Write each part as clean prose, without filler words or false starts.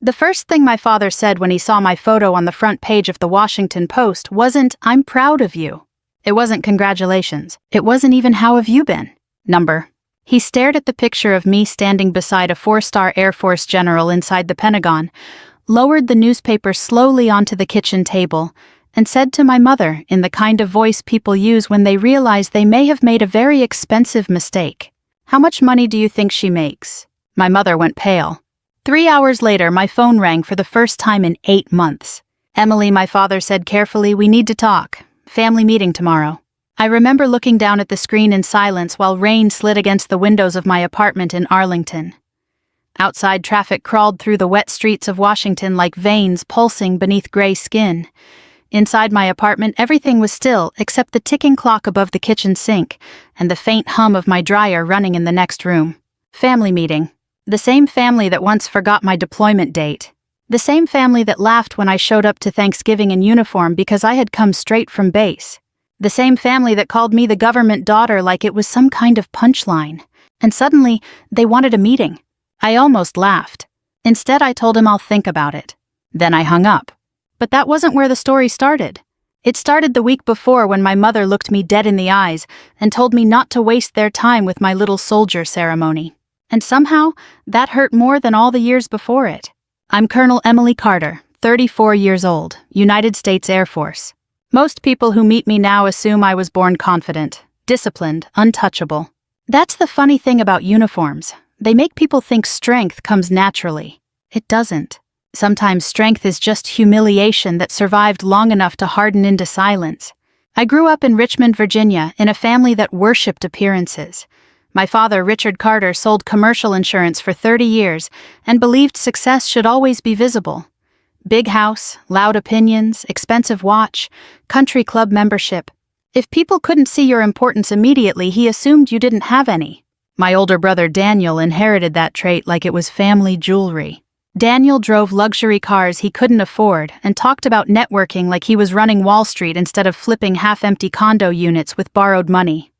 The first thing my father said when he saw my photo on the front page of the Washington Post wasn't, "I'm proud of you." It wasn't congratulations. It wasn't even, "How have you been?" Number. He stared at the picture of me standing beside a 4-star Air Force general inside the Pentagon, lowered the newspaper slowly onto the kitchen table, and said to my mother in the kind of voice people use when they realize they may have made a very expensive mistake, "How much money do you think she makes?" My mother went pale. 3 hours later, my phone rang for the first time in 8 months. "Emily," my father said carefully, "we need to talk. Family meeting tomorrow." I remember looking down at the screen in silence while rain slid against the windows of my apartment in Arlington. Outside, traffic crawled through the wet streets of Washington like veins pulsing beneath gray skin. Inside my apartment, everything was still except the ticking clock above the kitchen sink and the faint hum of my dryer running in the next room. Family meeting. The same family that once forgot my deployment date. The same family that laughed when I showed up to Thanksgiving in uniform because I had come straight from base. The same family that called me the government daughter like it was some kind of punchline. And suddenly, they wanted a meeting. I almost laughed. Instead, I told him I'll think about it. Then I hung up. But that wasn't where the story started. It started the week before when my mother looked me dead in the eyes and told me not to waste their time with my little soldier ceremony. And somehow, that hurt more than all the years before it. I'm Colonel Emily Carter, 34 years old, United States Air Force. Most people who meet me now assume I was born confident, disciplined, untouchable. That's the funny thing about uniforms. They make people think strength comes naturally. It doesn't. Sometimes strength is just humiliation that survived long enough to harden into silence. I grew up in Richmond, Virginia, in a family that worshipped appearances. My father, Richard Carter, sold commercial insurance for 30 years and believed success should always be visible. Big house, loud opinions, expensive watch, country club membership. If people couldn't see your importance immediately, he assumed you didn't have any. My older brother Daniel inherited that trait like it was family jewelry. Daniel drove luxury cars he couldn't afford and talked about networking like he was running Wall Street instead of flipping half-empty condo units with borrowed money.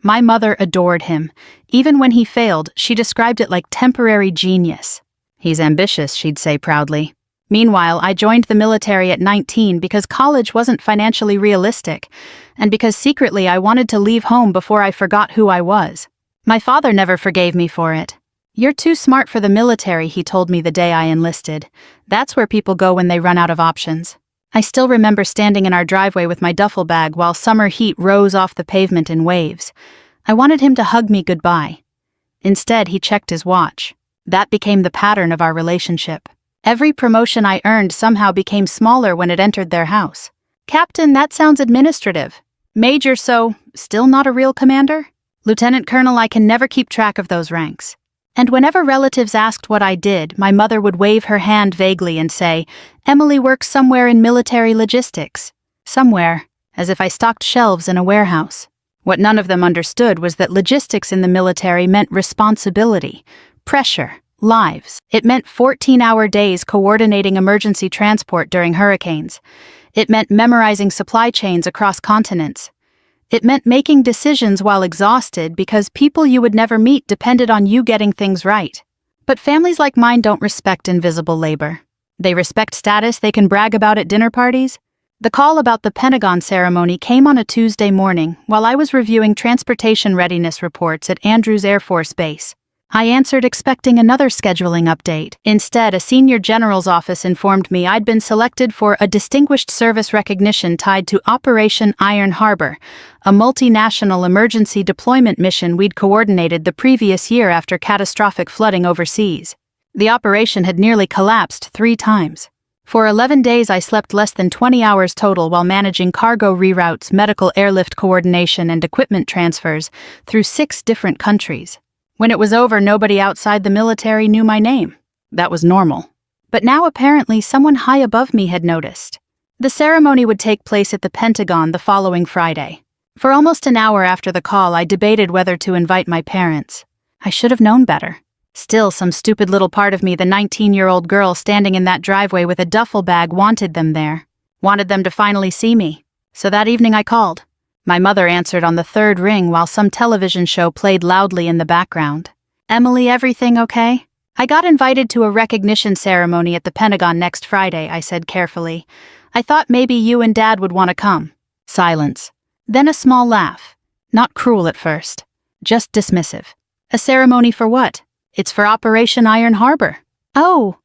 My mother adored him. Even when he failed, she described it like temporary genius. "He's ambitious," she'd say proudly. Meanwhile, I joined the military at 19 because college wasn't financially realistic, and because secretly I wanted to leave home before I forgot who I was. My father never forgave me for it. "You're too smart for the military," he told me the day I enlisted. "That's where people go when they run out of options." I still remember standing in our driveway with my duffel bag while summer heat rose off the pavement in waves. I wanted him to hug me goodbye. Instead, he checked his watch. That became the pattern of our relationship. Every promotion I earned somehow became smaller when it entered their house. "Captain, that sounds administrative." "Major, so still not a real commander?" "Lieutenant Colonel, I can never keep track of those ranks." And whenever relatives asked what I did, my mother would wave her hand vaguely and say, "Emily works somewhere in military logistics." Somewhere, as if I stocked shelves in a warehouse. What none of them understood was that logistics in the military meant responsibility, pressure, lives. It meant 14-hour days coordinating emergency transport during hurricanes. It meant memorizing supply chains across continents. It meant making decisions while exhausted because people you would never meet depended on you getting things right. But families like mine don't respect invisible labor. They respect status they can brag about at dinner parties. The call about the Pentagon ceremony came on a Tuesday morning while I was reviewing transportation readiness reports at Andrews Air Force Base. I answered expecting another scheduling update. Instead, a senior general's office informed me I'd been selected for a distinguished service recognition tied to Operation Iron Harbor, a multinational emergency deployment mission we'd coordinated the previous year after catastrophic flooding overseas. The operation had nearly collapsed 3 times. For 11 days, I slept less than 20 hours total while managing cargo reroutes, medical airlift coordination, and equipment transfers through 6 different countries. When it was over, nobody outside the military knew my name. That was normal. But now apparently someone high above me had noticed. The ceremony would take place at the Pentagon the following Friday. For almost an hour after the call, I debated whether to invite my parents. I should have known better. Still, some stupid little part of me, the 19-year-old girl standing in that driveway with a duffel bag, wanted them there. Wanted them to finally see me. So that evening I called. My mother answered on the 3rd ring while some television show played loudly in the background. "Emily, everything okay?" I got invited to a recognition ceremony at the Pentagon next Friday, I said carefully. I thought maybe you and Dad would want to come. Silence. Then a small laugh. Not cruel at first. Just dismissive. A ceremony for what? It's for Operation Iron Harbor. Oh.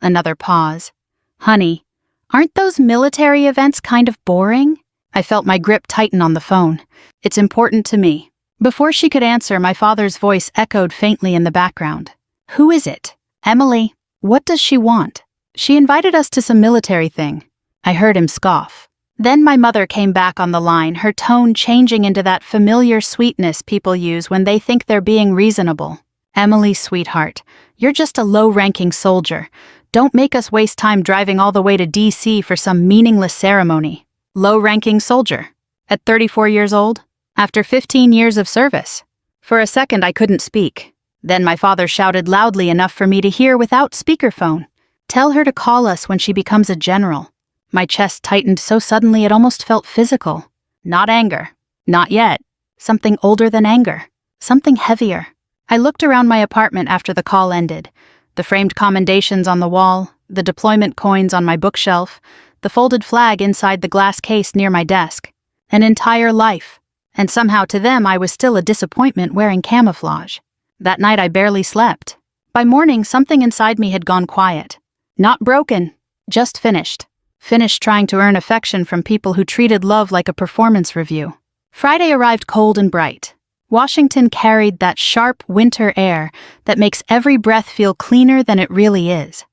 Another pause. Honey, aren't those military events kind of boring? I felt my grip tighten on the phone. It's important to me. Before she could answer, my father's voice echoed faintly in the background. Who is it? Emily. What does she want? She invited us to some military thing. I heard him scoff. Then my mother came back on the line, her tone changing into that familiar sweetness people use when they think they're being reasonable. Emily, sweetheart, you're just a low-ranking soldier. Don't make us waste time driving all the way to D.C. for some meaningless ceremony. Low-ranking soldier. At 34 years old? After 15 years of service? For a second I couldn't speak. Then my father shouted loudly enough for me to hear without speakerphone. Tell her to call us when she becomes a general. My chest tightened so suddenly it almost felt physical. Not anger. Not yet. Something older than anger. Something heavier. I looked around my apartment after the call ended. The framed commendations on the wall, the deployment coins on my bookshelf, the folded flag inside the glass case near my desk. An entire life. And somehow to them I was still a disappointment wearing camouflage. That night I barely slept. By morning something inside me had gone quiet. Not broken. Just finished. Finished trying to earn affection from people who treated love like a performance review. Friday arrived cold and bright. Washington carried that sharp winter air that makes every breath feel cleaner than it really is.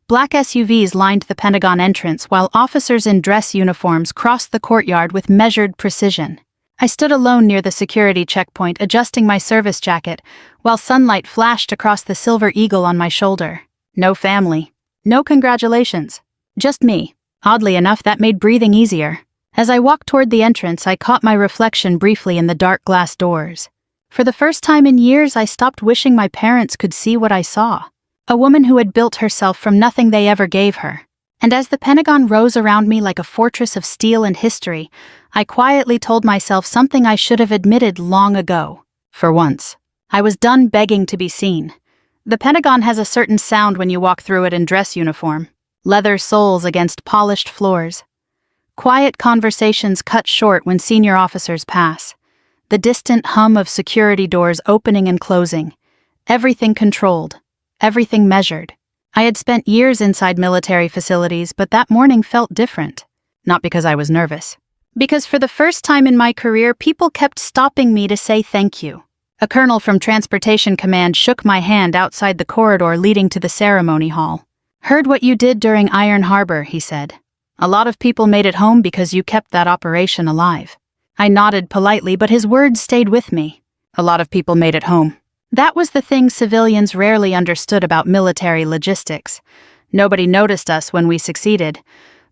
Black SUVs lined the Pentagon entrance while officers in dress uniforms crossed the courtyard with measured precision. I stood alone near the security checkpoint adjusting my service jacket while sunlight flashed across the silver eagle on my shoulder. No family. No congratulations. Just me. Oddly enough, that made breathing easier. As I walked toward the entrance, I caught my reflection briefly in the dark glass doors. For the first time in years, I stopped wishing my parents could see what I saw. A woman who had built herself from nothing they ever gave her. And as the Pentagon rose around me like a fortress of steel and history, I quietly told myself something I should have admitted long ago. For once, I was done begging to be seen. The Pentagon has a certain sound when you walk through it in dress uniform. Leather soles against polished floors. Quiet conversations cut short when senior officers pass. The distant hum of security doors opening and closing. Everything controlled. Everything measured. I had spent years inside military facilities, but that morning felt different. Not because I was nervous. Because for the first time in my career, people kept stopping me to say thank you. A colonel from Transportation Command shook my hand outside the corridor leading to the ceremony hall. Heard what you did during Iron Harbor, he said. A lot of people made it home because you kept that operation alive. I nodded politely, but his words stayed with me. A lot of people made it home. That was the thing civilians rarely understood about military logistics. Nobody noticed us when we succeeded.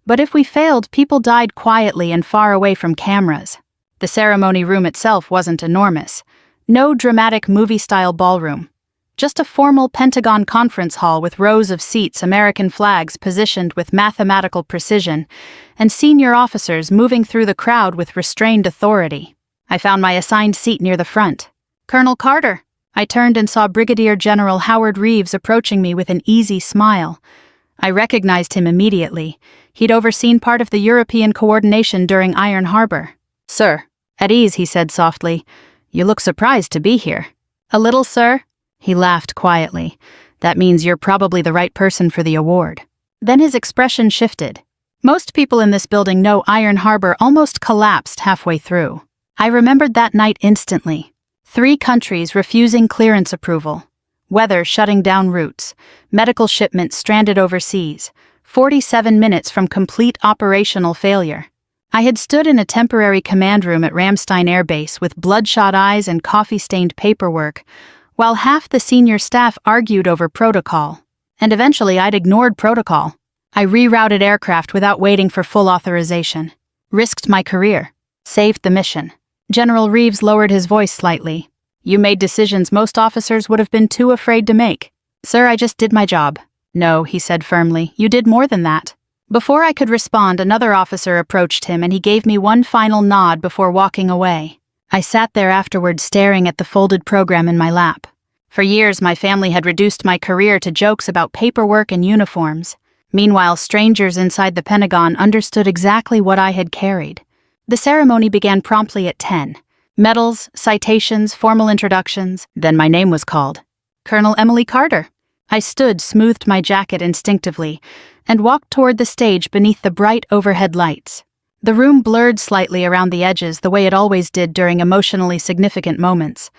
But if we failed, people died quietly and far away from cameras. The ceremony room itself wasn't enormous. No dramatic movie-style ballroom. Just a formal Pentagon conference hall with rows of seats, American flags positioned with mathematical precision, and senior officers moving through the crowd with restrained authority. I found my assigned seat near the front. Colonel Carter. I turned and saw Brigadier General Howard Reeves approaching me with an easy smile. I recognized him immediately. He'd overseen part of the European coordination during Iron Harbor. Sir. At ease, he said softly. You look surprised to be here. A little, sir? He laughed quietly. That means you're probably the right person for the award. Then his expression shifted. Most people in this building know Iron Harbor almost collapsed halfway through. I remembered that night instantly. 3 countries refusing clearance approval. Weather shutting down routes. Medical shipments stranded overseas. 47 minutes from complete operational failure. I had stood in a temporary command room at Ramstein Air Base with bloodshot eyes and coffee-stained paperwork, while half the senior staff argued over protocol. And eventually I'd ignored protocol. I rerouted aircraft without waiting for full authorization. Risked my career. Saved the mission. General Reeves lowered his voice slightly. You made decisions most officers would have been too afraid to make. Sir, I just did my job. No, he said firmly, you did more than that. Before I could respond, another officer approached him and he gave me one final nod before walking away. I sat there afterward staring at the folded program in my lap. For years, my family had reduced my career to jokes about paperwork and uniforms. Meanwhile, strangers inside the Pentagon understood exactly what I had carried. The ceremony began promptly at 10. Medals, citations, formal introductions. Then my name was called. Colonel Emily Carter. I stood, smoothed my jacket instinctively, and walked toward the stage beneath the bright overhead lights. The room blurred slightly around the edges the way it always did during emotionally significant moments.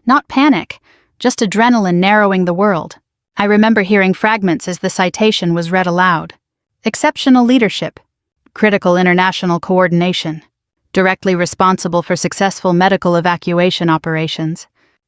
Not panic, just adrenaline narrowing the world. I remember hearing fragments as the citation was read aloud. Exceptional leadership. Critical international coordination. Directly responsible for successful medical evacuation operations.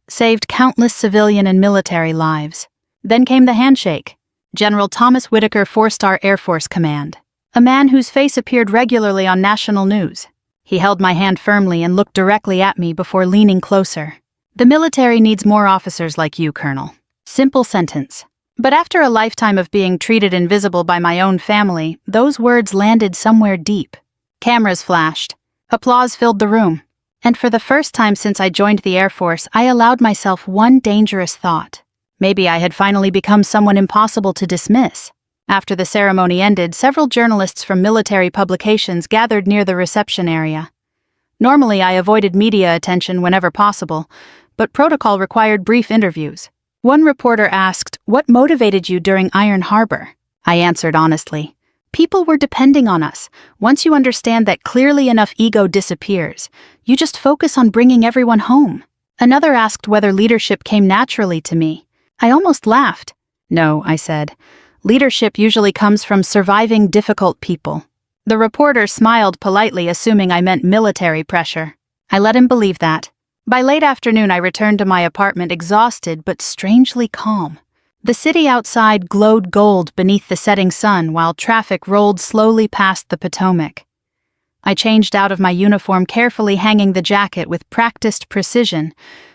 Saved countless civilian and military lives. Then came the handshake. General Thomas Whitaker, 4-Star Air Force Command. A man whose face appeared regularly on national news. He held my hand firmly and looked directly at me before leaning closer. The military needs more officers like you, Colonel. Simple sentence. But after a lifetime of being treated invisible by my own family, those words landed somewhere deep. Cameras flashed. Applause filled the room. And for the first time since I joined the Air Force, I allowed myself one dangerous thought. Maybe I had finally become someone impossible to dismiss. After the ceremony ended, several journalists from military publications gathered near the reception area. Normally, I avoided media attention whenever possible, but protocol required brief interviews. One reporter asked, "What motivated you during Iron Harbor?" I answered honestly. People were depending on us. Once you understand that clearly enough ego disappears, you just focus on bringing everyone home. Another asked whether leadership came naturally to me. I almost laughed. No, I said. Leadership usually comes from surviving difficult people. The reporter smiled politely, assuming I meant military pressure. I let him believe that. By late afternoon, I returned to my apartment exhausted but strangely calm. The city outside glowed gold beneath the setting sun while traffic rolled slowly past the Potomac. I changed out of my uniform, carefully hanging the jacket with practiced precision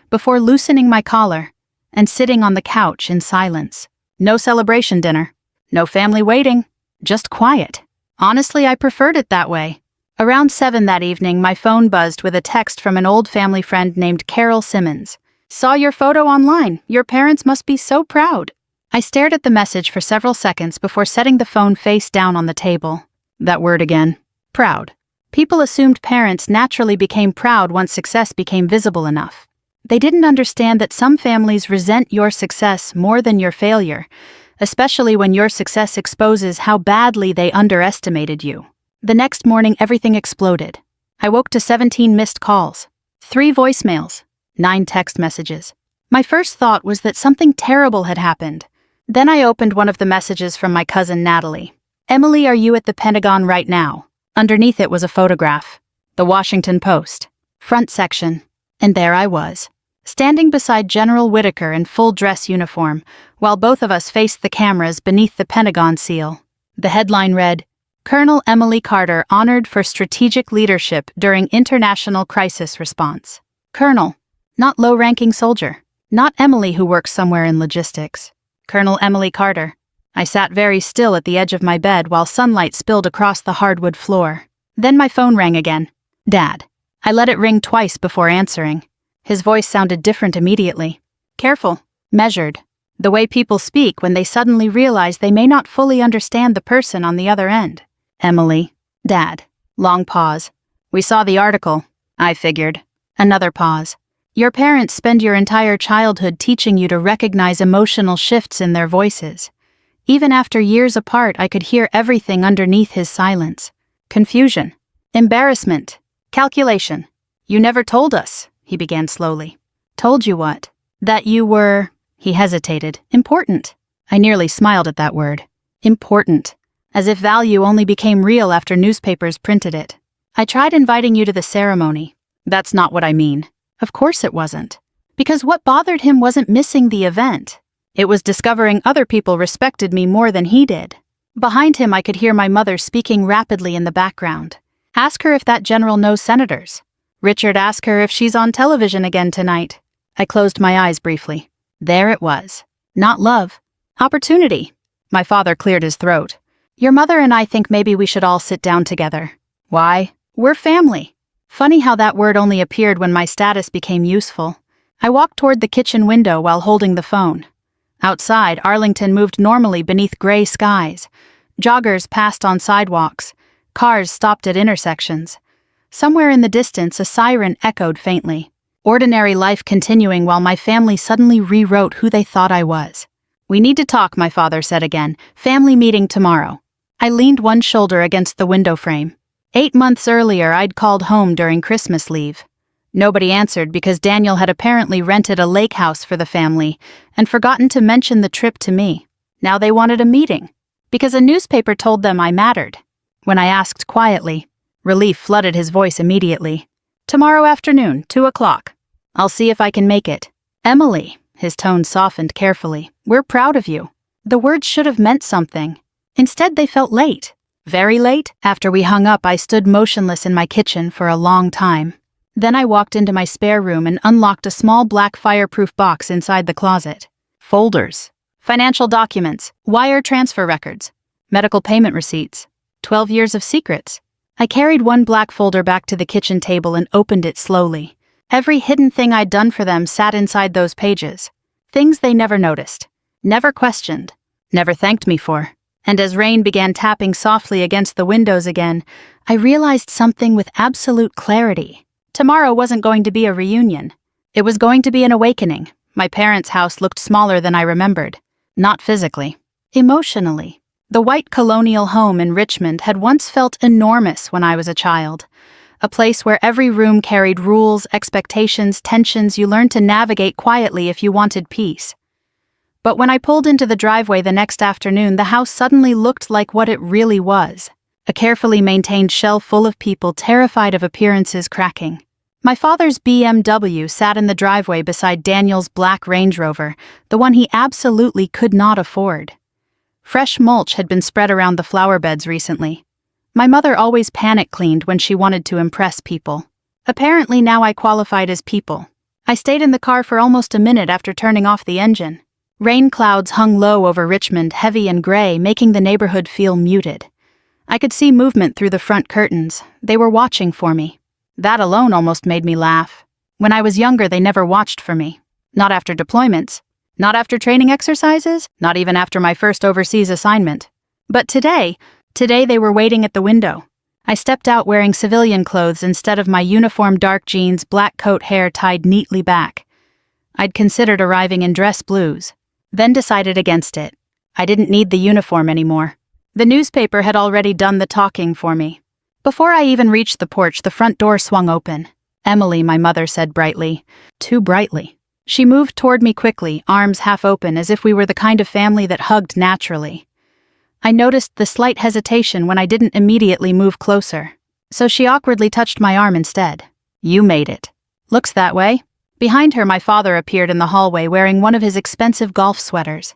before loosening my collar and sitting on the couch in silence. No celebration dinner, no family waiting, just quiet. Honestly, I preferred it that way. Around 7 that evening, my phone buzzed with a text from an old family friend named Carol Simmons. "Saw your photo online. Your parents must be so proud." I stared at the message for several seconds before setting the phone face down on the table. That word again. Proud. People assumed parents naturally became proud once success became visible enough. They didn't understand that some families resent your success more than your failure, especially when your success exposes how badly they underestimated you. The next morning, everything exploded. I woke to 17 missed calls, 3 voicemails, 9 text messages. My first thought was that something terrible had happened. Then I opened one of the messages from my cousin Natalie. "Emily, are you at the Pentagon right now?" Underneath it was a photograph. The Washington Post. Front section. And there I was, standing beside General Whitaker in full dress uniform, while both of us faced the cameras beneath the Pentagon seal. The headline read, "Colonel Emily Carter honored for strategic leadership during international crisis response." Colonel, not low-ranking soldier. Not Emily who works somewhere in logistics. Colonel Emily Carter. I sat very still at the edge of my bed while sunlight spilled across the hardwood floor. Then my phone rang again. Dad. I let it ring twice before answering. His voice sounded different immediately. Careful, measured. The way people speak when they suddenly realize they may not fully understand the person on the other end. Emily. Dad. Long pause. We saw the article. I figured. Another pause. Your parents spend your entire childhood teaching you to recognize emotional shifts in their voices. Even after years apart, I could hear everything underneath his silence. Confusion. Embarrassment. Calculation. You never told us, he began slowly. Told you what? That you were, he hesitated, important. I nearly smiled at that word. Important. As if value only became real after newspapers printed it. I tried inviting you to the ceremony. That's not what I mean. Of course it wasn't. Because what bothered him wasn't missing the event. It was discovering other people respected me more than he did. Behind him, I could hear my mother speaking rapidly in the background. Ask her if that general knows senators. Richard, ask her if she's on television again tonight. I closed my eyes briefly. There it was. Not love. Opportunity. My father cleared his throat. Your mother and I think maybe we should all sit down together. Why? We're family. Funny how that word only appeared when my status became useful. I walked toward the kitchen window while holding the phone. Outside, Arlington moved normally beneath gray skies. Joggers passed on sidewalks. Cars stopped at intersections. Somewhere in the distance, a siren echoed faintly. Ordinary life continuing while my family suddenly rewrote who they thought I was. "We need to talk," my father said again. "Family meeting tomorrow." I leaned one shoulder against the window frame. 8 months earlier, I'd called home during Christmas leave. Nobody answered because Daniel had apparently rented a lake house for the family and forgotten to mention the trip to me. Now they wanted a meeting, because a newspaper told them I mattered. When I asked quietly, relief flooded his voice immediately. "Tomorrow afternoon, 2 o'clock. I'll see if I can make it. Emily," his tone softened carefully, "we're proud of you." The words should have meant something. Instead, they felt late. Very late. After we hung up, I stood motionless in my kitchen for a long time. Then I walked into my spare room and unlocked a small black fireproof box inside the closet. Folders. Financial documents, wire transfer records, medical payment receipts, 12 years of secrets. I carried one black folder back to the kitchen table and opened it slowly. Every hidden thing I'd done for them sat inside those pages. Things they never noticed, never questioned, never thanked me for. And as rain began tapping softly against the windows again, I realized something with absolute clarity. Tomorrow wasn't going to be a reunion. It was going to be an awakening. My parents' house looked smaller than I remembered. Not physically. Emotionally. The white colonial home in Richmond had once felt enormous when I was a child. A place where every room carried rules, expectations, tensions you learned to navigate quietly if you wanted peace. But when I pulled into the driveway the next afternoon, the house suddenly looked like what it really was. A carefully maintained shell full of people terrified of appearances cracking. My father's BMW sat in the driveway beside Daniel's black Range Rover, the one he absolutely could not afford. Fresh mulch had been spread around the flower beds recently. My mother always panic cleaned when she wanted to impress people. Apparently now I qualified as people. I stayed in the car for almost a minute after turning off the engine. Rain clouds hung low over Richmond, heavy and gray, making the neighborhood feel muted. I could see movement through the front curtains. They were watching for me. That alone almost made me laugh. When I was younger, they never watched for me. Not after deployments. Not after training exercises. Not even after my first overseas assignment. But today they were waiting at the window. I stepped out wearing civilian clothes instead of my uniform dark jeans, black coat hair tied neatly back. I'd considered arriving in dress blues, then decided against it. I didn't need the uniform anymore. The newspaper had already done the talking for me. Before I even reached the porch, the front door swung open. "Emily," my mother said brightly. Too brightly. She moved toward me quickly, arms half open, as if we were the kind of family that hugged naturally. I noticed the slight hesitation when I didn't immediately move closer, so she awkwardly touched my arm instead. "You made it." "Looks that way." Behind her, my father appeared in the hallway wearing one of his expensive golf sweaters.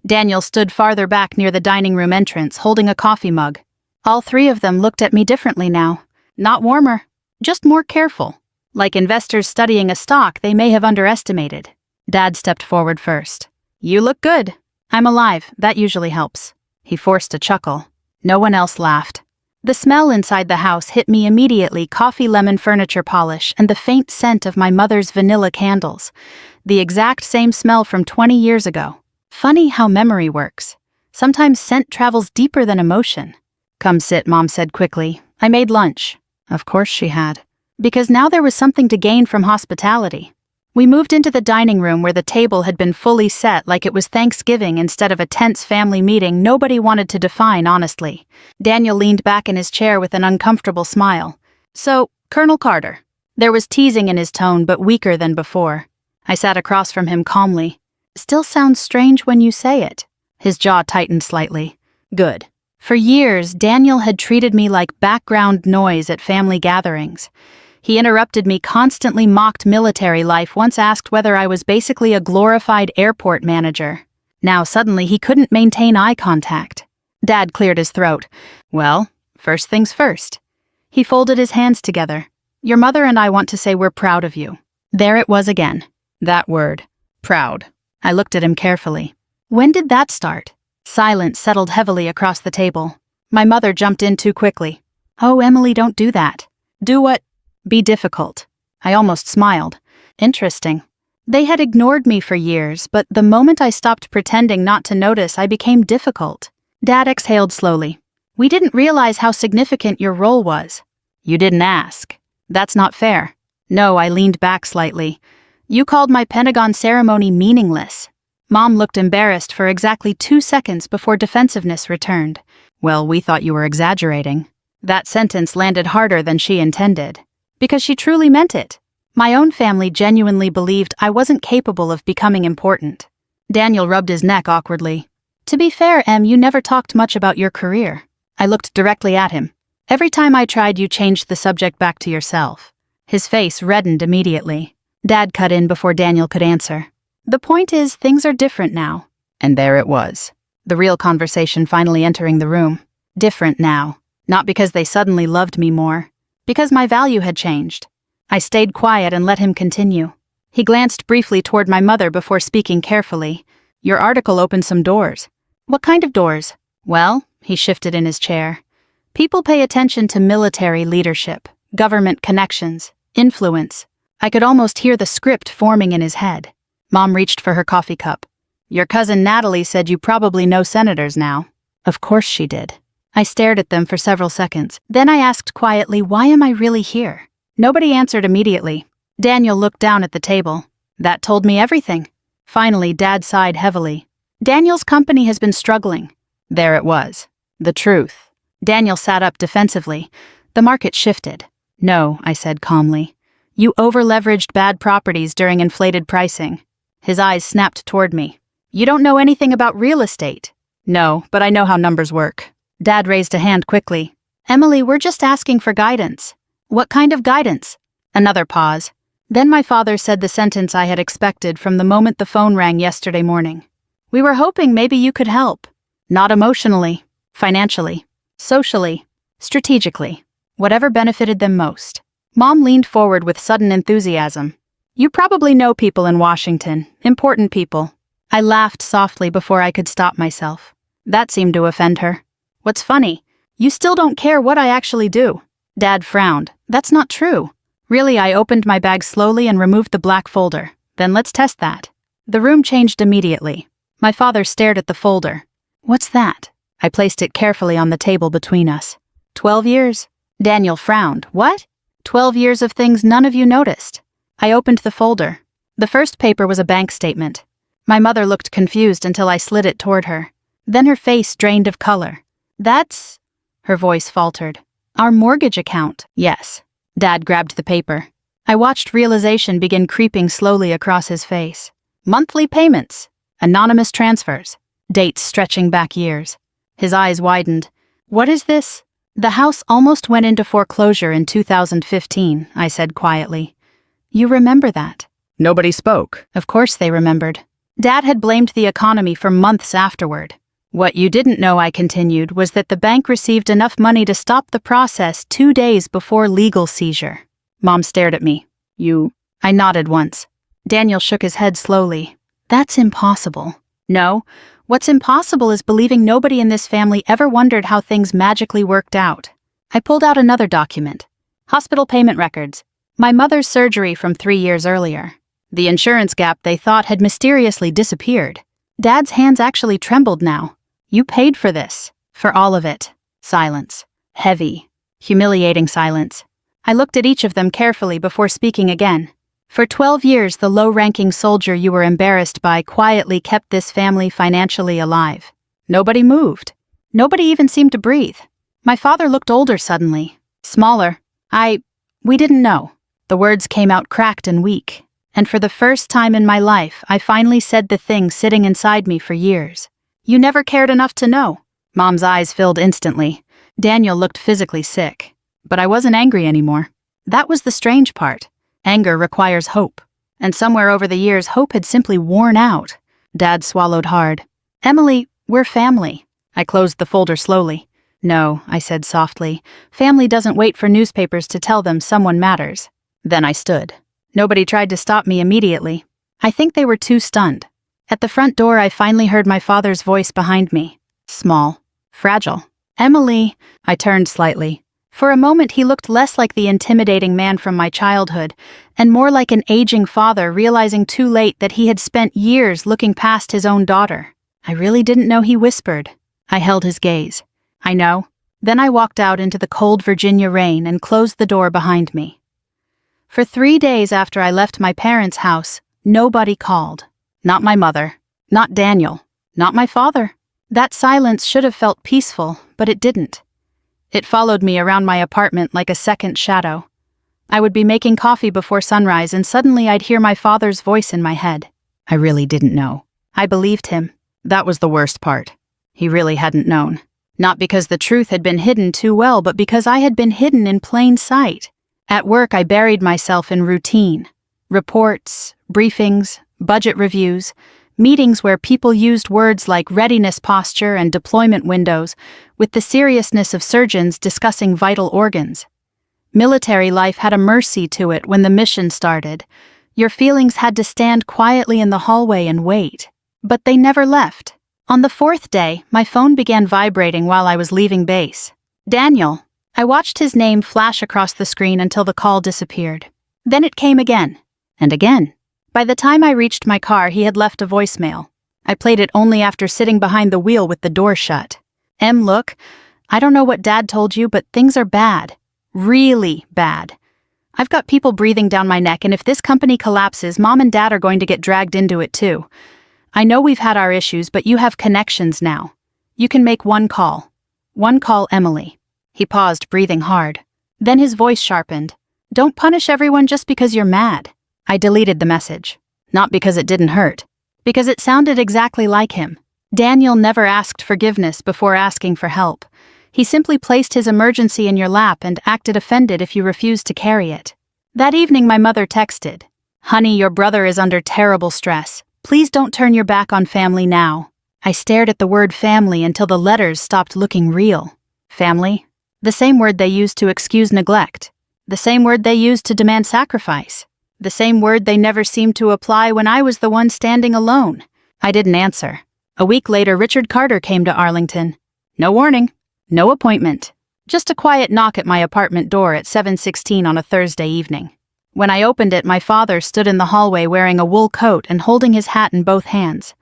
Daniel stood farther back near the dining room entrance, holding a coffee mug. All three of them looked at me differently now. Not warmer, just more careful. Like investors studying a stock they may have underestimated. Dad stepped forward first. "You look good." "I'm alive, that usually helps." He forced a chuckle. No one else laughed. The smell inside the house hit me immediately, coffee lemon furniture polish and the faint scent of my mother's vanilla candles. The exact same smell from 20 years ago. Funny how memory works. Sometimes scent travels deeper than emotion. "Come sit," Mom said quickly. I made lunch. Of course she had. Because now there was something to gain from hospitality. We moved into the dining room where the table had been fully set like it was Thanksgiving instead of a tense family meeting nobody wanted to define honestly. Daniel leaned back in his chair with an uncomfortable smile. "So, Colonel Carter." There was teasing in his tone, but weaker than before. I sat across from him calmly. "Still sounds strange when you say it." His jaw tightened slightly. "Good." For years, Daniel had treated me like background noise at family gatherings. He interrupted me, constantly mocked military life, once asked whether I was basically a glorified airport manager. Now suddenly he couldn't maintain eye contact. Dad cleared his throat. "Well, first things first." He folded his hands together. "Your mother and I want to say we're proud of you." There it was again. That word. Proud. I looked at him carefully. When did that start? Silence settled heavily across the table. My mother jumped in too quickly. "Oh, Emily, don't do that." "Do what?" "Be difficult." I almost smiled. Interesting. They had ignored me for years, but the moment I stopped pretending not to notice, I became difficult. Dad exhaled slowly. We didn't realize how significant your role was. You didn't ask. That's not fair. No, I leaned back slightly. You called my Pentagon ceremony meaningless. Mom looked embarrassed for exactly 2 seconds before defensiveness returned. Well, we thought you were exaggerating. That sentence landed harder than she intended. Because she truly meant it. My own family genuinely believed I wasn't capable of becoming important. Daniel rubbed his neck awkwardly. To be fair, Em, you never talked much about your career. I looked directly at him. Every time I tried, you changed the subject back to yourself. His face reddened immediately. Dad cut in before Daniel could answer. The point is, things are different now. And there it was. The real conversation finally entering the room. Different now. Not because they suddenly loved me more. Because my value had changed. I stayed quiet and let him continue. He glanced briefly toward my mother before speaking carefully. Your article opened some doors. What kind of doors? Well, he shifted in his chair. People pay attention to military leadership, government connections, influence. I could almost hear the script forming in his head. Mom reached for her coffee cup. Your cousin Natalie said you probably know senators now. Of course she did. I stared at them for several seconds. Then I asked quietly, why am I really here? Nobody answered immediately. Daniel looked down at the table. That told me everything. Finally, Dad sighed heavily. Daniel's company has been struggling. There it was. The truth. Daniel sat up defensively. The market shifted. No, I said calmly. You over-leveraged bad properties during inflated pricing. His eyes snapped toward me. You don't know anything about real estate. No, but I know how numbers work. Dad raised a hand quickly. Emily, we're just asking for guidance. What kind of guidance? Another pause. Then my father said the sentence I had expected from the moment the phone rang yesterday morning. We were hoping maybe you could help. Not emotionally, financially, socially, strategically. Whatever benefited them most. Mom leaned forward with sudden enthusiasm. You probably know people in Washington, important people. I laughed softly before I could stop myself. That seemed to offend her. What's funny? You still don't care what I actually do. Dad frowned. That's not true. Really, I opened my bag slowly and removed the black folder. Then let's test that. The room changed immediately. My father stared at the folder. What's that? I placed it carefully on the table between us. 12 years. Daniel frowned. What? 12 years of things none of you noticed. I opened the folder. The first paper was a bank statement. My mother looked confused until I slid it toward her. Then her face drained of color. That's... Her voice faltered. Our mortgage account. Yes. Dad grabbed the paper. I watched realization begin creeping slowly across his face. Monthly payments. Anonymous transfers. Dates stretching back years. His eyes widened. What is this? The house almost went into foreclosure in 2015, I said quietly. You remember that? Nobody spoke. Of course they remembered. Dad had blamed the economy for months afterward. What you didn't know, I continued, was that the bank received enough money to stop the process 2 days before legal seizure. Mom stared at me. I nodded once. Daniel shook his head slowly. That's impossible. No, what's impossible is believing nobody in this family ever wondered how things magically worked out. I pulled out another document. Hospital payment records. My mother's surgery from 3 years earlier. The insurance gap they thought had mysteriously disappeared. Dad's hands actually trembled now. You paid for this. For all of it. Silence. Heavy. Humiliating silence. I looked at each of them carefully before speaking again. For 12 years, the low-ranking soldier you were embarrassed by quietly kept this family financially alive. Nobody moved. Nobody even seemed to breathe. My father looked older suddenly. Smaller. We didn't know. The words came out cracked and weak. And for the first time in my life, I finally said the thing sitting inside me for years. You never cared enough to know. Mom's eyes filled instantly. Daniel looked physically sick. But I wasn't angry anymore. That was the strange part. Anger requires hope. And somewhere over the years, hope had simply worn out. Dad swallowed hard. Emily, we're family. I closed the folder slowly. No, I said softly. Family doesn't wait for newspapers to tell them someone matters. Then I stood. Nobody tried to stop me immediately. I think they were too stunned. At the front door, I finally heard my father's voice behind me. Small. Fragile. Emily. I turned slightly. For a moment he looked less like the intimidating man from my childhood, and more like an aging father realizing too late that he had spent years looking past his own daughter. I really didn't know he whispered. I held his gaze. I know. Then I walked out into the cold Virginia rain and closed the door behind me. For 3 days after I left my parents' house, nobody called. Not my mother. Not Daniel. Not my father. That silence should have felt peaceful, but it didn't. It followed me around my apartment like a second shadow. I would be making coffee before sunrise and suddenly I'd hear my father's voice in my head. I really didn't know. I believed him. That was the worst part. He really hadn't known. Not because the truth had been hidden too well, but because I had been hidden in plain sight. At work, I buried myself in routine. Reports, briefings, budget reviews, meetings where people used words like readiness posture and deployment windows with the seriousness of surgeons discussing vital organs. Military life had a mercy to it when the mission started. Your feelings had to stand quietly in the hallway and wait. But they never left. On the 4th day, my phone began vibrating while I was leaving base. Daniel. I watched his name flash across the screen until the call disappeared. Then it came again. And again. By the time I reached my car, he had left a voicemail. I played it only after sitting behind the wheel with the door shut. Look, I don't know what Dad told you, but things are bad. Really bad. I've got people breathing down my neck, and if this company collapses, Mom and Dad are going to get dragged into it too. I know we've had our issues, but you have connections now. You can make one call. One call, Emily. He paused, breathing hard. Then his voice sharpened. Don't punish everyone just because you're mad. I deleted the message. Not because it didn't hurt. Because it sounded exactly like him. Daniel never asked forgiveness before asking for help. He simply placed his emergency in your lap and acted offended if you refused to carry it. That evening my mother texted, "Honey, your brother is under terrible stress. Please don't turn your back on family now." I stared at the word family until the letters stopped looking real. Family? The same word they used to excuse neglect. The same word they used to demand sacrifice. The same word they never seemed to apply when I was the one standing alone. I didn't answer. A week later, Richard Carter came to Arlington. No warning. No appointment. Just a quiet knock at my apartment door at 7:16 on a Thursday evening. When I opened it, my father stood in the hallway wearing a wool coat and holding his hat in both hands.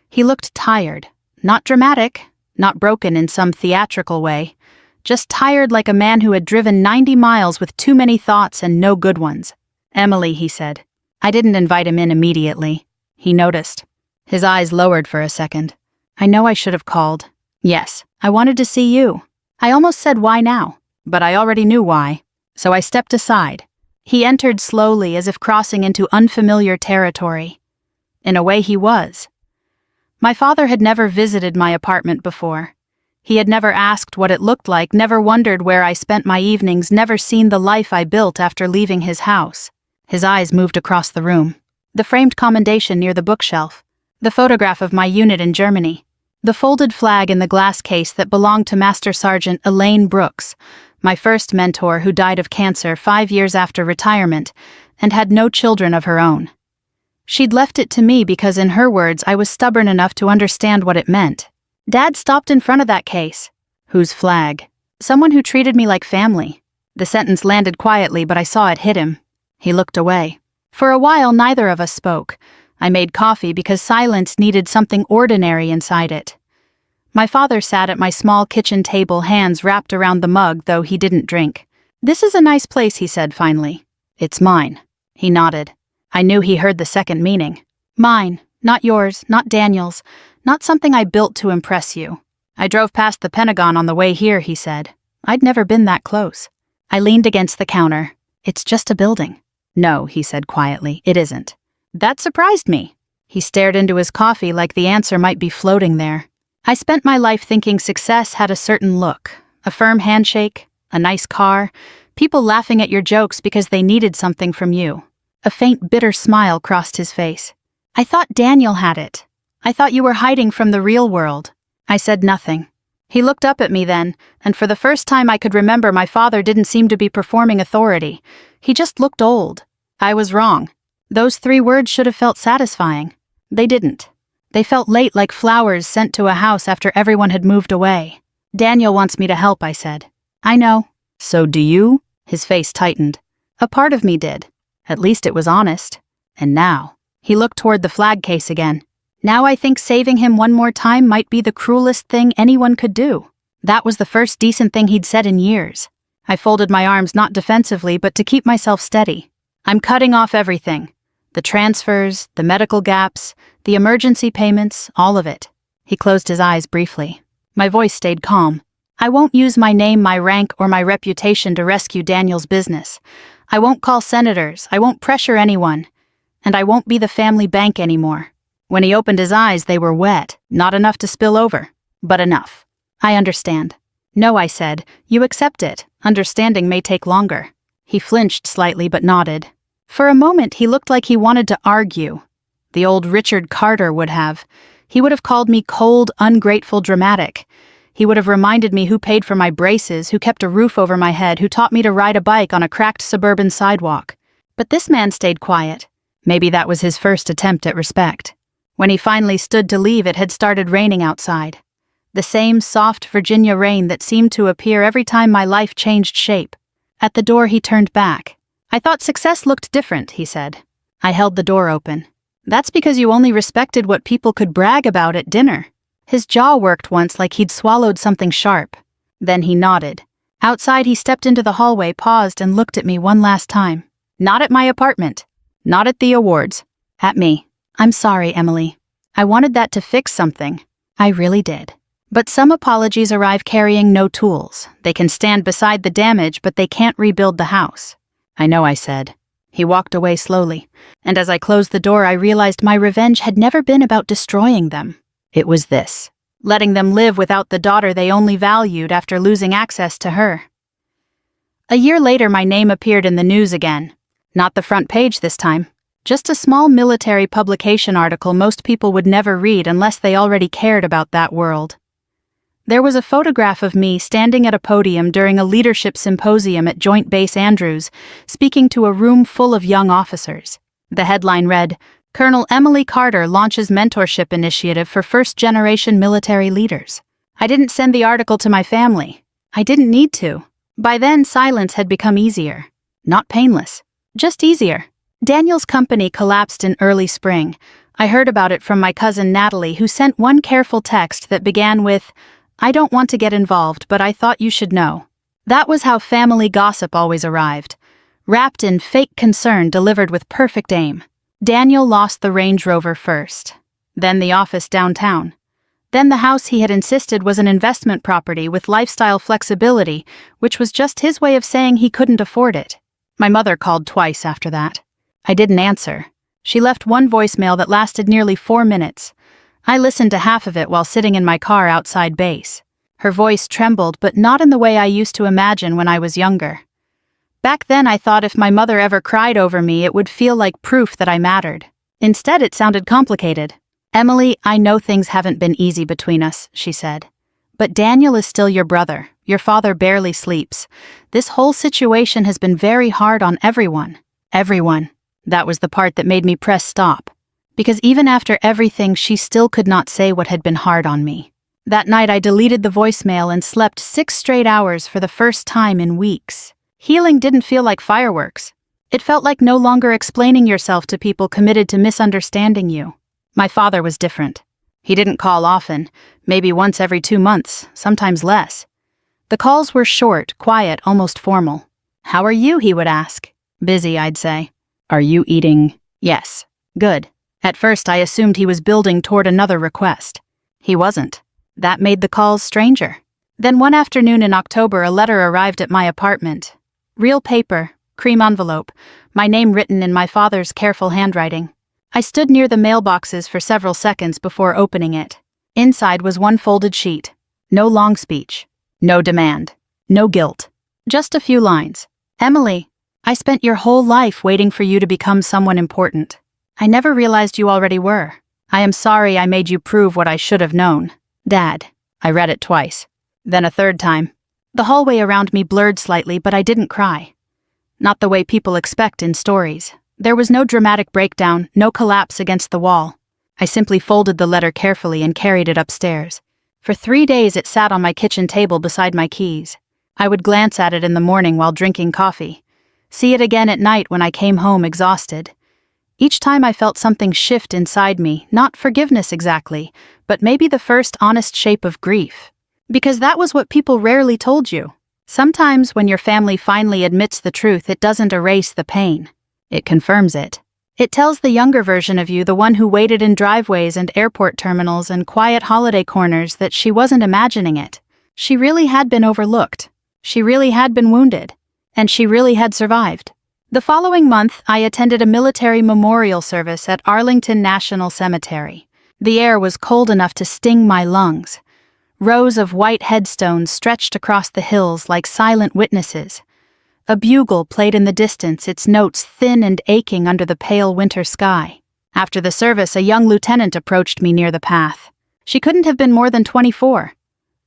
He looked tired. Not dramatic, not broken in some theatrical way. Just tired like a man who had driven 90 miles with too many thoughts and no good ones. "Emily," he said. I didn't invite him in immediately. He noticed. His eyes lowered for a second. "I know I should have called. Yes, I wanted to see you. I almost said why now, but I already knew why. So I stepped aside." He entered slowly as if crossing into unfamiliar territory. In a way he was. My father had never visited my apartment before. He had never asked what it looked like, never wondered where I spent my evenings, never seen the life I built after leaving his house. His eyes moved across the room. The framed commendation near the bookshelf. The photograph of my unit in Germany. The folded flag in the glass case that belonged to Master Sergeant Elaine Brooks, my first mentor who died of cancer 5 years after retirement and had no children of her own. She'd left it to me because, in her words, I was stubborn enough to understand what it meant. Dad stopped in front of that case. Whose flag? Someone who treated me like family. The sentence landed quietly, but I saw it hit him. He looked away. For a while, neither of us spoke. I made coffee because silence needed something ordinary inside it. My father sat at my small kitchen table, hands wrapped around the mug, though he didn't drink. "This is a nice place," he said finally. "It's mine." He nodded. I knew he heard the second meaning. Mine, not yours, not Daniel's, not something I built to impress you. "I drove past the Pentagon on the way here," he said. I'd never been that close. I leaned against the counter. "It's just a building." "No," he said quietly, "it isn't." That surprised me. He stared into his coffee like the answer might be floating there. I spent my life thinking success had a certain look. A firm handshake, a nice car, people laughing at your jokes because they needed something from you. A faint, bitter smile crossed his face. "I thought Daniel had it. I thought you were hiding from the real world." I said nothing. He looked up at me then, and for the first time I could remember, my father didn't seem to be performing authority. He just looked old. I was wrong. Those 3 words should have felt satisfying. They didn't. They felt late, like flowers sent to a house after everyone had moved away. "Daniel wants me to help," I said. "I know." So do you? His face tightened. A part of me did. At least it was honest. And now, he looked toward the flag case again. Now I think saving him one more time might be the cruelest thing anyone could do. That was the first decent thing he'd said in years. I folded my arms not defensively but to keep myself steady. I'm cutting off everything. The transfers, the medical gaps, the emergency payments, all of it. He closed his eyes briefly. My voice stayed calm. I won't use my name, my rank, or my reputation to rescue Daniel's business. I won't call senators, I won't pressure anyone. And I won't be the family bank anymore. When he opened his eyes, they were wet, not enough to spill over, but enough. I understand. No, I said, you accept it. Understanding may take longer. He flinched slightly but nodded. For a moment, he looked like he wanted to argue. The old Richard Carter would have. He would have called me cold, ungrateful, dramatic. He would have reminded me who paid for my braces, who kept a roof over my head, who taught me to ride a bike on a cracked suburban sidewalk. But this man stayed quiet. Maybe that was his first attempt at respect. When he finally stood to leave, it had started raining outside. The same soft Virginia rain that seemed to appear every time my life changed shape. At the door, he turned back. I thought success looked different, he said. I held the door open. That's because you only respected what people could brag about at dinner. His jaw worked once like he'd swallowed something sharp. Then he nodded. Outside, he stepped into the hallway, paused, and looked at me one last time. Not at my apartment. Not at the awards. At me. I'm sorry, Emily. I wanted that to fix something. I really did. But some apologies arrive carrying no tools. They can stand beside the damage, but they can't rebuild the house. I know, I said. He walked away slowly, and as I closed the door, I realized my revenge had never been about destroying them. It was this: letting them live without the daughter they only valued after losing access to her. A year later, my name appeared in the news again. Not the front page this time. Just a small military publication article most people would never read unless they already cared about that world. There was a photograph of me standing at a podium during a leadership symposium at Joint Base Andrews, speaking to a room full of young officers. The headline read, Colonel Emily Carter launches mentorship initiative for first-generation military leaders. I didn't send the article to my family. I didn't need to. By then, silence had become easier. Not painless. Just easier. Daniel's company collapsed in early spring. I heard about it from my cousin Natalie, who sent one careful text that began with, I don't want to get involved, but I thought you should know. That was how family gossip always arrived. Wrapped in fake concern delivered with perfect aim. Daniel lost the Range Rover first. Then the office downtown. Then the house he had insisted was an investment property with lifestyle flexibility, which was just his way of saying he couldn't afford it. My mother called twice after that. I didn't answer. She left one voicemail that lasted nearly 4 minutes. I listened to half of it while sitting in my car outside base. Her voice trembled, but not in the way I used to imagine when I was younger. Back then, I thought if my mother ever cried over me, it would feel like proof that I mattered. Instead, it sounded complicated. Emily, I know things haven't been easy between us, she said. But Daniel is still your brother. Your father barely sleeps. This whole situation has been very hard on everyone. Everyone. That was the part that made me press stop. Because even after everything, she still could not say what had been hard on me. That night, I deleted the voicemail and slept 6 straight hours for the first time in weeks. Healing didn't feel like fireworks. It felt like no longer explaining yourself to people committed to misunderstanding you. My father was different. He didn't call often, maybe once every 2 months, sometimes less. The calls were short, quiet, almost formal. How are you, he would ask. Busy, I'd say. Are you eating? Yes. Good. At first, I assumed he was building toward another request. He wasn't. That made the calls stranger. Then one afternoon in October, a letter arrived at my apartment. Real paper, cream envelope, my name written in my father's careful handwriting. I stood near the mailboxes for several seconds before opening it. Inside was one folded sheet. No long speech. No demand. No guilt. Just a few lines. Emily, I spent your whole life waiting for you to become someone important. I never realized you already were. I am sorry I made you prove what I should have known. Dad. I read it twice. Then a third time. The hallway around me blurred slightly, but I didn't cry. Not the way people expect in stories. There was no dramatic breakdown, no collapse against the wall. I simply folded the letter carefully and carried it upstairs. For 3 days it sat on my kitchen table beside my keys. I would glance at it in the morning while drinking coffee, see it again at night when I came home exhausted. Each time I felt something shift inside me, not forgiveness exactly, but maybe the first honest shape of grief. Because that was what people rarely told you. Sometimes when your family finally admits the truth, it doesn't erase the pain. It confirms it. It tells the younger version of you, the one who waited in driveways and airport terminals and quiet holiday corners, that she wasn't imagining it. She really had been overlooked. She really had been wounded. And she really had survived. The following month, I attended a military memorial service at Arlington National Cemetery. The air was cold enough to sting my lungs. Rows of white headstones stretched across the hills like silent witnesses. A bugle played in the distance, its notes thin and aching under the pale winter sky. After the service, a young lieutenant approached me near the path. She couldn't have been more than 24.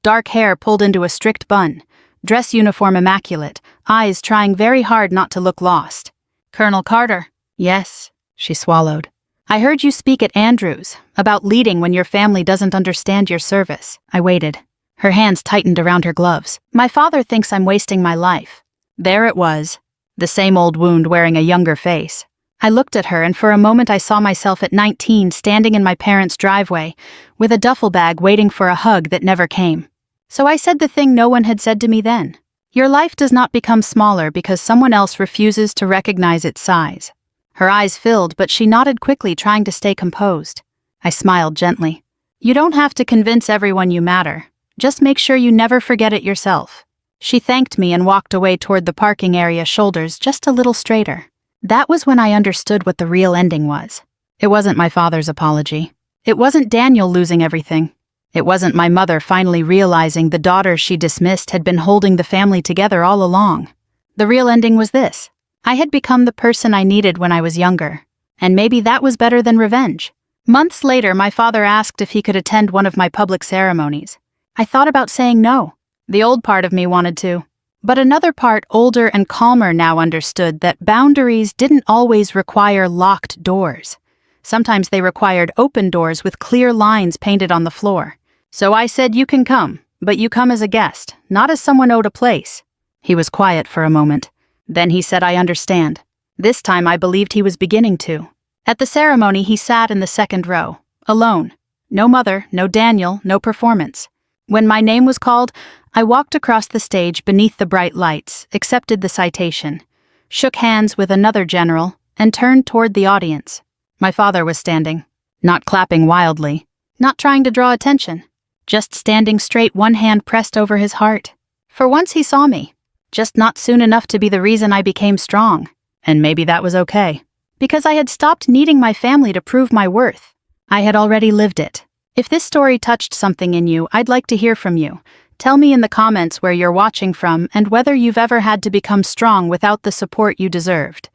Dark hair pulled into a strict bun, dress uniform immaculate, eyes trying very hard not to look lost. "Colonel Carter." "Yes," she swallowed. "I heard you speak at Andrews, about leading when your family doesn't understand your service." I waited. Her hands tightened around her gloves. "My father thinks I'm wasting my life." There it was, the same old wound wearing a younger face. I looked at her, and for a moment I saw myself at 19 standing in my parents' driveway, with a duffel bag waiting for a hug that never came. So I said the thing no one had said to me then. Your life does not become smaller because someone else refuses to recognize its size. Her eyes filled, but she nodded quickly, trying to stay composed. I smiled gently. You don't have to convince everyone you matter. Just make sure you never forget it yourself. She thanked me and walked away toward the parking area, shoulders just a little straighter. That was when I understood what the real ending was. It wasn't my father's apology. It wasn't Daniel losing everything. It wasn't my mother finally realizing the daughter she dismissed had been holding the family together all along. The real ending was this. I had become the person I needed when I was younger. And maybe that was better than revenge. Months later, my father asked if he could attend one of my public ceremonies. I thought about saying no. The old part of me wanted to. But another part, older and calmer now, understood that boundaries didn't always require locked doors. Sometimes they required open doors with clear lines painted on the floor. So I said, you can come, but you come as a guest, not as someone owed a place. He was quiet for a moment. Then he said, I understand. This time I believed he was beginning to. At the ceremony, he sat in the second row, alone. No mother, no Daniel, no performance. When my name was called, I walked across the stage beneath the bright lights, accepted the citation, shook hands with another general, and turned toward the audience. My father was standing, not clapping wildly, not trying to draw attention, just standing straight, one hand pressed over his heart. For once he saw me, just not soon enough to be the reason I became strong, and maybe that was okay. Because I had stopped needing my family to prove my worth. I had already lived it. If this story touched something in you, I'd like to hear from you. Tell me in the comments where you're watching from and whether you've ever had to become strong without the support you deserved.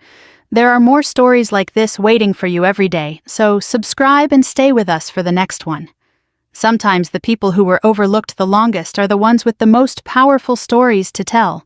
There are more stories like this waiting for you every day, so subscribe and stay with us for the next one. Sometimes the people who were overlooked the longest are the ones with the most powerful stories to tell.